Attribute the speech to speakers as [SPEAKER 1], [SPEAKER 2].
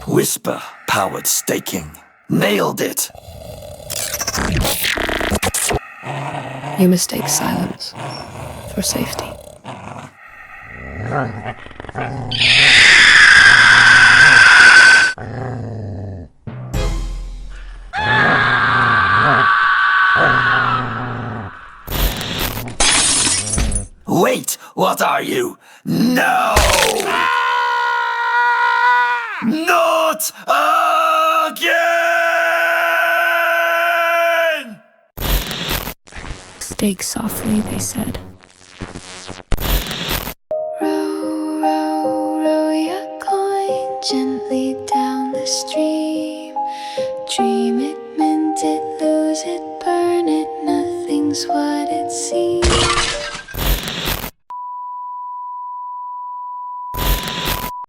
[SPEAKER 1] Whisper-powered staking. Nailed it!
[SPEAKER 2] You mistake silence for safety.
[SPEAKER 1] Wait, what are you? No! Not again!
[SPEAKER 2] Stake softly, they said.